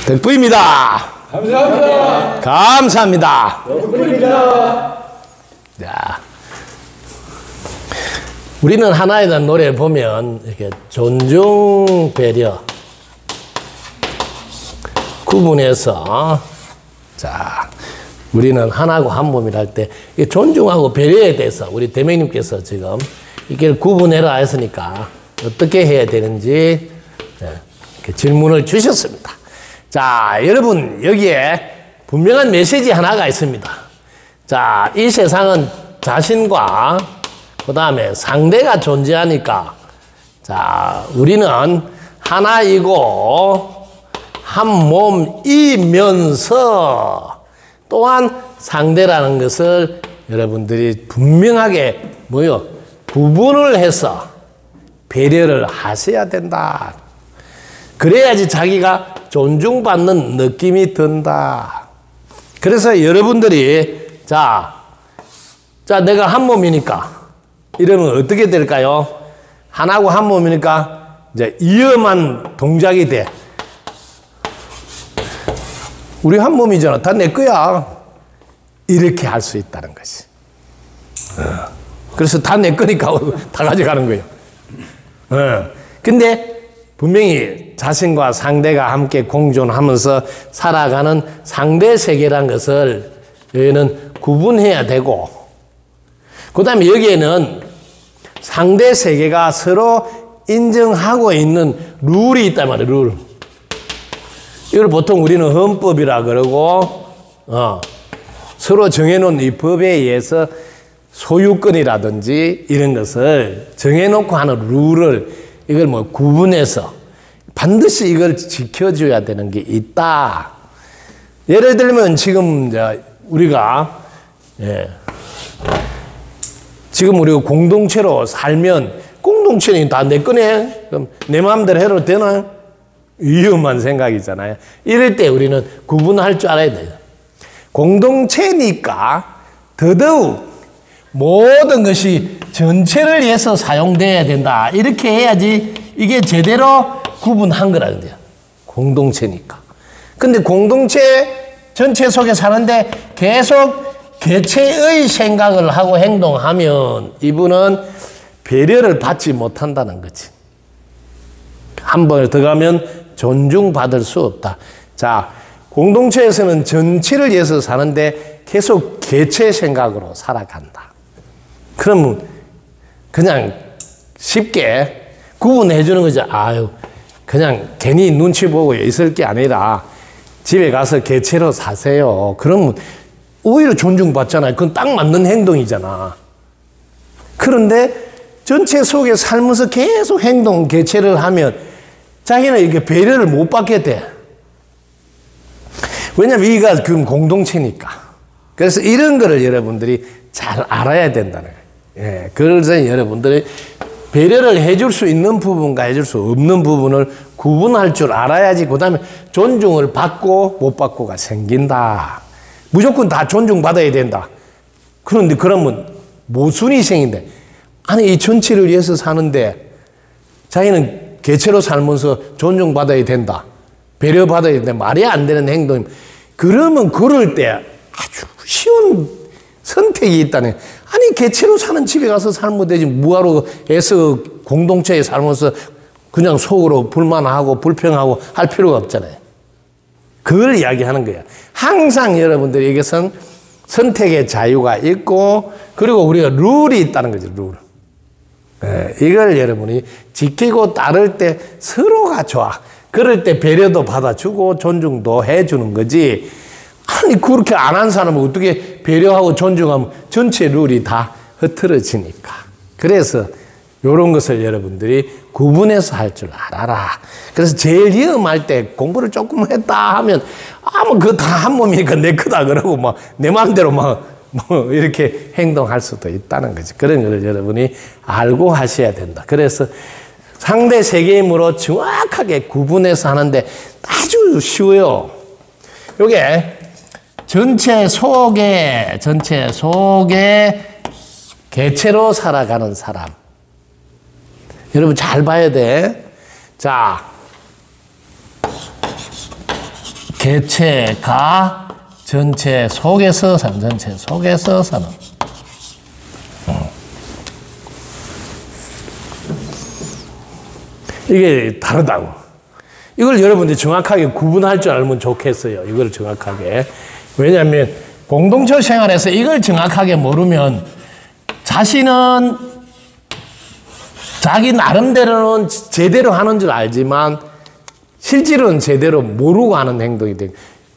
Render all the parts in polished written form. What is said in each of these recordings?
덕분입니다. 감사합니다. 감사합니다. 덕분입니다. 자, 우리는 하나에 대한 노래를 보면 이렇게 존중, 배려, 구분해서 자, 우리는 하나고 한 몸이라 할 때 존중하고 배려에 대해서 우리 대명님께서 지금 이걸 구분해라 했으니까 어떻게 해야 되는지 이렇게 질문을 주셨습니다. 자, 여러분 여기에 분명한 메시지 하나가 있습니다. 자, 이 세상은 자신과 그 다음에 상대가 존재하니까 자, 우리는 하나이고 한 몸이면서 또한 상대라는 것을 여러분들이 분명하게 구분을 해서 배려를 하셔야 된다. 그래야지 자기가 존중받는 느낌이 든다. 그래서 여러분들이 자 내가 한 몸이니까 이러면 어떻게 될까요? 하나고 한 몸이니까 이제 위험한 동작이 돼. 우리 한 몸이잖아. 다 내 거야. 이렇게 할 수 있다는 것이. 그래서 다 내 거니까 다 가져가는 거예요. 근데 분명히 자신과 상대가 함께 공존하면서 살아가는 상대 세계라는 것을 여기는 구분해야 되고, 그 다음에 여기에는 상대 세계가 서로 인정하고 있는 룰이 있단 말이에요. 룰. 이걸 보통 우리는 헌법이라 그러고 서로 정해놓은 이 법에 의해서 소유권이라든지 이런 것을 정해놓고 하는 룰을 이걸 구분해서 반드시 이걸 지켜줘야 되는 게 있다. 예를 들면 지금 우리가 지금 우리가 공동체로 살면 공동체는 다 내 거네. 그럼 내 마음대로 해도 되나? 위험한 생각이잖아요. 이럴 때 우리는 구분할 줄 알아야 돼요. 공동체니까 더더욱 모든 것이 전체를 위해서 사용돼야 된다. 이렇게 해야지 이게 제대로 구분한 거라는 거예요. 공동체니까. 근데 공동체 전체 속에 사는데 계속 개체의 생각을 하고 행동하면 이분은 배려를 받지 못한다는 거지. 한 번을 더 가면 존중받을 수 없다. 자, 공동체에서는 전체를 위해서 사는데 계속 개체 생각으로 살아간다. 그러면 그냥 쉽게 구분해 주는 거죠. 아유, 그냥 괜히 눈치 보고 있을 게 아니라 집에 가서 개체로 사세요. 그러면 오히려 존중받잖아요. 그건 딱 맞는 행동이잖아. 그런데 전체 속에 살면서 계속 행동, 개체를 하면 자기는 이렇게 배려를 못 받게 돼. 왜냐면 이가 그 공동체니까. 그래서 이런 거를 여러분들이 잘 알아야 된다는 거예요. 그래서 여러분들이 배려를 해줄 수 있는 부분과 해줄 수 없는 부분을 구분할 줄 알아야지 그 다음에 존중을 받고 못 받고가 생긴다. 무조건 다 존중받아야 된다. 그런데 그러면 모순이 생긴대. 아니 이 전체를 위해서 사는데 자기는 개체로 살면서 존중받아야 된다. 배려받아야 된다. 말이 안 되는 행동. 그러면 그럴 때 아주 쉬운 선택이 있다네. 아니 개체로 사는 집에 가서 살면 되지. 뭐하러 애써 공동체에 살면서 그냥 속으로 불만하고 불평하고 할 필요가 없잖아요. 그걸 이야기하는 거야. 항상 여러분들에게선 선택의 자유가 있고 그리고 우리가 룰이 있다는 거죠. 룰. 이걸 여러분이 지키고 따를 때 서로가 좋아. 그럴 때 배려도 받아주고 존중도 해주는 거지. 아니 그렇게 안 한 사람은 어떻게 배려하고 존중하면 전체 룰이 다 흐트러지니까. 그래서 이런 것을 여러분들이 구분해서 할 줄 알아라. 그래서 제일 위험할 때 공부를 조금 했다 하면 뭐 그거 다 한 몸이니까 내 거다 그러고 막 내 마음대로 막 이렇게 행동할 수도 있다는 거죠. 그런 걸 여러분이 알고 하셔야 된다. 그래서 상대 세계임으로 정확하게 구분해서 하는데 아주 쉬워요. 요게 전체 속에 개체로 살아가는 사람. 여러분 잘 봐야 돼. 자, 개체가 전체 속에서 사는, 전체 속에서 사는. 이게 다르다고. 이걸 여러분들이 정확하게 구분할 줄 알면 좋겠어요. 이걸 정확하게. 왜냐하면 공동체 생활에서 이걸 정확하게 모르면 자신은 자기 나름대로는 제대로 하는 줄 알지만 실제로는 제대로 모르고 하는 행동이 돼.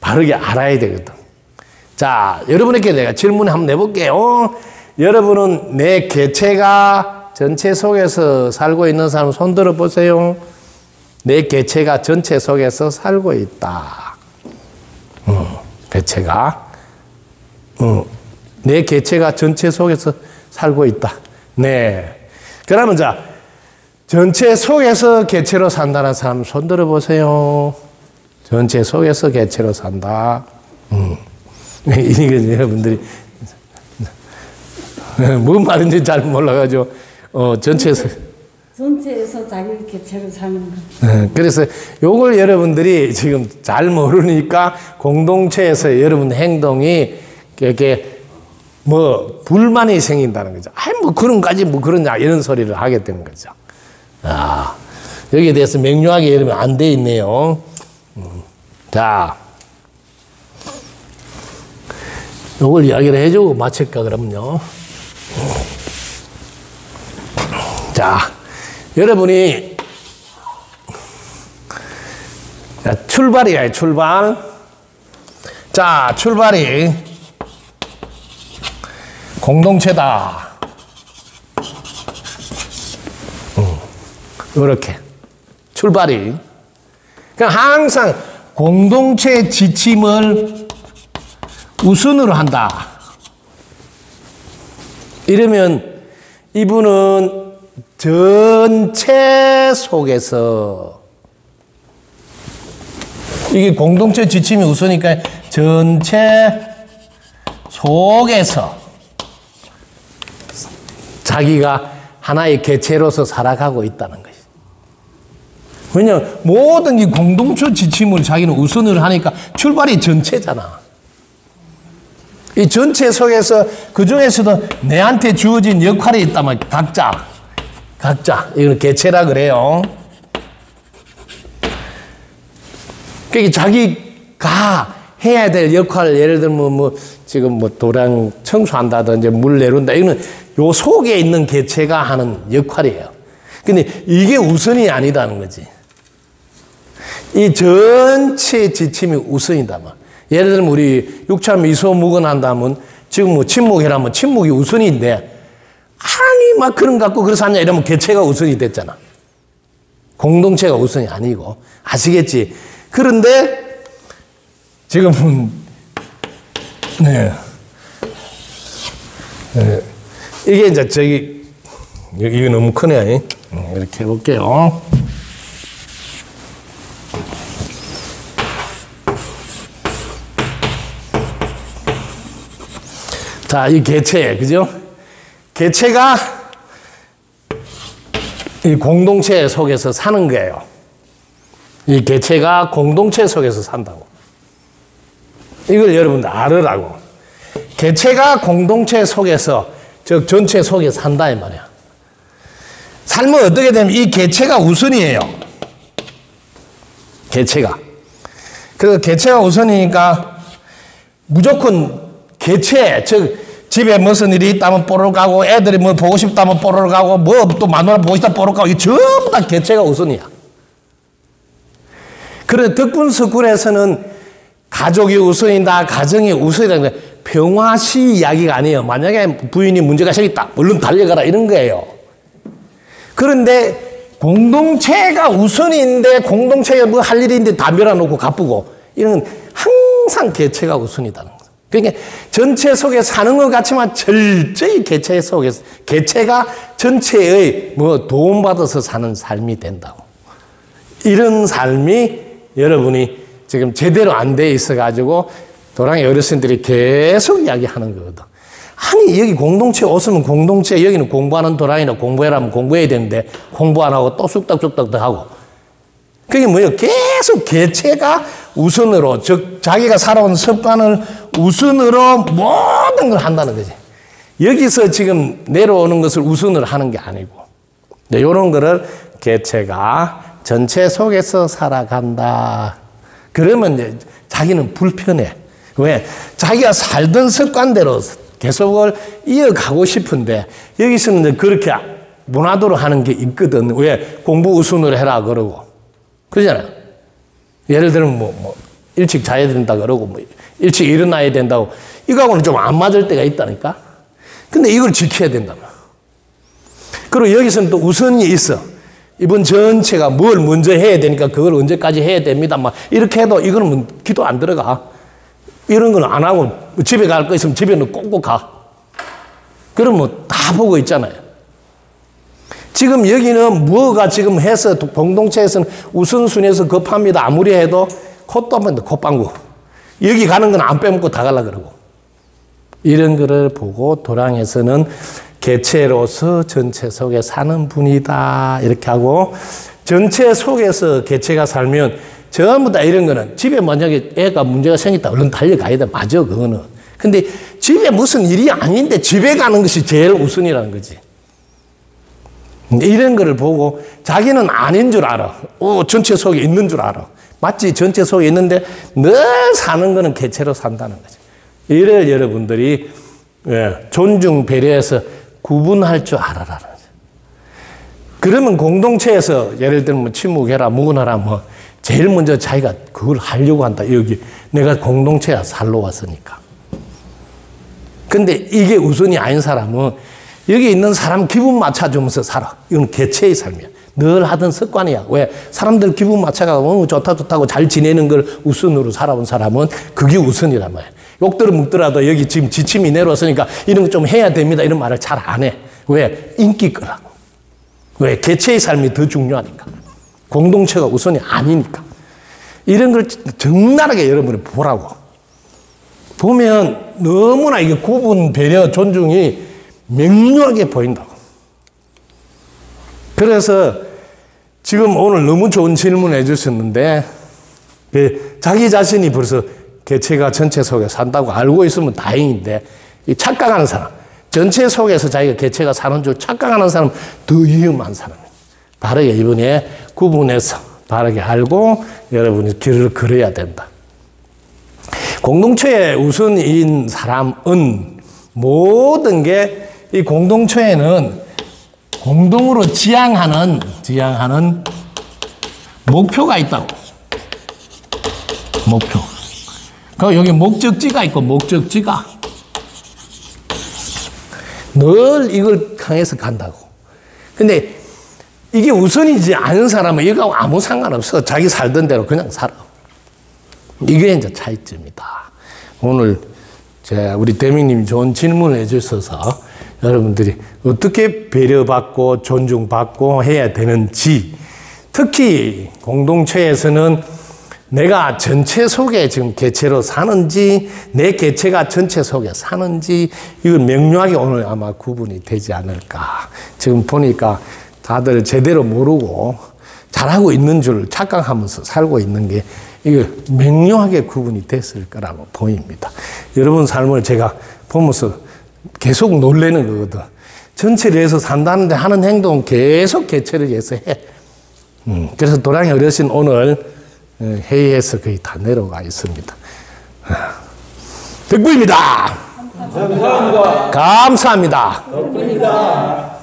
바르게 알아야 되거든. 자, 여러분에게 내가 질문 한번 내볼게요. 여러분은 내 개체가 전체 속에서 살고 있는 사람 손 들어 보세요. 내 개체가 전체 속에서 살고 있다. 개체가. 내 개체가 전체 속에서 살고 있다. 네. 그러면 자, 전체 속에서 개체로 산다는 사람 손 들어 보세요. 전체 속에서 개체로 산다. 이게 여러분들이 뭔 말인지 잘 몰라가지고 전체에서 자기 개체로 사는 거. 그래서 요걸 여러분들이 지금 잘 모르니까 공동체에서 여러분 행동이 이렇게 뭐 불만이 생긴다는 거죠. 아이 뭐 그런까지 뭐 그러냐 이런 소리를 하게 되는 거죠. 아, 여기에 대해서 명료하게 여러분 안 돼 있네요. 자, 요걸 이야기를 해주고 마칠까 그러면요. 자, 여러분이 출발이야, 출발. 자, 출발이 공동체다. 이렇게 출발이. 그러니까 항상 공동체 지침을 우선으로 한다. 이러면 이분은 전체 속에서, 이게 공동체 지침이 우선이니까 전체 속에서 자기가 하나의 개체로서 살아가고 있다는 것이. 왜냐하면 모든 이 공동체 지침을 자기는 우선을 하니까 출발이 전체잖아. 이 전체 속에서 그 중에서도 내한테 주어진 역할이 있다면 각자 이건 개체라 그래요. 그러니까 자기가 해야 될 역할, 예를 들면 뭐 지금 뭐 도량 청소한다든지 물 내려온다, 이거는 요 속에 있는 개체가 하는 역할이에요. 근데 이게 우선이 아니다는 거지. 이 전체 지침이 우선이다만. 예를 들면 우리 육차 미소 묵언한다면 지금 뭐 침묵이라면 침묵이 우선인데, 아니 막 그런 거 갖고 그래서 하냐 이러면 개체가 우선이 됐잖아. 공동체가 우선이 아니고. 아시겠지? 그런데 지금은 이게 이제 이게 너무 크네. 이렇게 해볼게요. 자, 이 개체, 그죠? 개체가 이 공동체 속에서 사는 거예요. 이 개체가 공동체 속에서 산다고. 이걸 여러분들 알으라고. 개체가 공동체 속에서, 즉 전체 속에 산다 이 말이야. 삶은 어떻게 되면 이 개체가 우선이에요. 개체가. 그 개체가 우선이니까 무조건 개체, 즉 집에 무슨 일이 있다면 뽀로로 가고, 애들이 뭐 보고 싶다면 뽀로로 가고, 뭐 또 마누라 보고 싶다 뽀로로 가고, 이 전부 다 개체가 우선이야. 그런데 덕분석군에서는 가족이 우선이다, 가정이 우선이다. 평화시 이야기가 아니에요. 만약에 부인이 문제가 생겼다, 얼른 달려가라 이런 거예요. 그런데 공동체가 우선인데, 공동체가 뭐 할 일인데 다 밀어놓고 가쁘고, 이런 항상 개체가 우선이다는 거죠. 그러니까 전체 속에 사는 것 같지만 철저히 개체 속에서, 개체가 전체의 뭐 도움받아서 사는 삶이 된다고. 이런 삶이 여러분이 지금 제대로 안 돼 있어가지고 도랑이 어르신들이 계속 이야기하는 거거든. 아니 여기 공동체 없으면 공동체, 여기는 공부하는 도랑이나 공부해라면 공부해야 되는데 공부 안 하고 또 쑥닥쑥닥 하고. 그게 뭐예요? 계속 개체가 우선으로, 즉 자기가 살아온 습관을 우선으로 모든 걸 한다는 거지. 여기서 지금 내려오는 것을 우선으로 하는 게 아니고, 이런 거를 개체가 전체 속에서 살아간다. 그러면 이제 자기는 불편해. 왜? 자기가 살던 습관대로 계속을 이어가고 싶은데, 여기서는 이제 그렇게 문화도로 하는 게 있거든. 왜? 공부 우선으로 해라 그러고. 그러잖아요. 예를 들면 일찍 자야 된다 그러고, 일찍 일어나야 된다고. 이거하고는 좀 안 맞을 때가 있다니까? 근데 이걸 지켜야 된단 말이야. 그리고 여기서는 또 우선이 있어. 이번 전체가 뭘 먼저 해야 되니까 그걸 언제까지 해야 됩니다. 막 이렇게 해도 이거는 기도 안 들어가. 이런 건 안 하고 집에 갈 거 있으면 집에는 꼭꼭 가. 그럼 다 보고 있잖아요. 지금 여기는 뭐가 지금 해서 공동체에서는 우선순위에서 급합니다. 아무리 해도 콧도 한번 콧방구. 여기 가는 건 안 빼먹고 다 가려고 그러고. 이런 거를 보고 도량에서는 개체로서 전체 속에 사는 분이다. 이렇게 하고 전체 속에서 개체가 살면 전부 다 이런 거는 집에 만약에 애가 문제가 생겼다. 얼른 달려가야 돼. 맞아, 그거는. 근데 집에 무슨 일이 아닌데 집에 가는 것이 제일 우선이라는 거지. 이런 거를 보고 자기는 아닌 줄 알아. 전체 속에 있는 줄 알아. 마치 전체 속에 있는데 늘 사는 거는 개체로 산다는 거지. 이를 여러분들이 존중, 배려해서 구분할 줄 알아라는 거지. 그러면 공동체에서 예를 들면 침묵해라, 묵은하라 제일 먼저 자기가 그걸 하려고 한다. 여기 내가 공동체야 살러 왔으니까. 근데 이게 우선이 아닌 사람은 여기 있는 사람 기분 맞춰주면서 살아. 이건 개체의 삶이야. 늘 하던 습관이야. 왜? 사람들 기분 맞춰가고 좋다고 잘 지내는 걸 우선으로 살아온 사람은 그게 우선이란 말이야. 욕들을 묵더라도 여기 지금 지침이 내려왔으니까 이런 거 좀 해야 됩니다. 이런 말을 잘 안 해. 왜? 인기 끄라고. 왜? 개체의 삶이 더 중요하니까. 공동체가 우선이 아니니까. 이런 걸 적나라하게 여러분이 보라고. 보면 너무나 이게 구분, 배려, 존중이 명료하게 보인다고. 그래서 지금 오늘 너무 좋은 질문을 해주셨는데, 자기 자신이 벌써 개체가 전체 속에 산다고 알고 있으면 다행인데, 착각하는 사람, 전체 속에서 자기가 개체가 사는 줄 착각하는 사람, 더 위험한 사람이에요. 바르게 이번에 구분해서 바르게 알고 여러분이 길을 걸어야 된다. 공동체의 우선인 사람은 모든 게 이 공동체에는 공동으로 지향하는 목표가 있다고. 목표. 그리고 여기 목적지가 있고, 목적지가. 늘 이걸 향해서 간다고. 근데 이게 우선이지 않은 사람은 이거하고 아무 상관없어. 자기 살던 대로 그냥 살아. 이게 이제 차이점이다. 오늘 우리 대명님이 좋은 질문을 해주셔서 여러분들이 어떻게 배려받고 존중받고 해야 되는지, 특히 공동체에서는 내가 전체 속에 지금 개체로 사는지 내 개체가 전체 속에 사는지 이걸 명료하게 오늘 아마 구분이 되지 않을까. 지금 보니까 다들 제대로 모르고 잘하고 있는 줄 착각하면서 살고 있는 게 이거 명료하게 구분이 됐을 거라고 보입니다. 여러분 삶을 제가 보면서 계속 놀라는 거거든. 전체를 위해서 산다는데 하는 행동은 계속 개체를 위해서 해. 그래서 도량의 어르신 오늘 회의에서 거의 다 내려가 있습니다. 덕부입니다. 감사합니다. 감사합니다. 덕분입니다.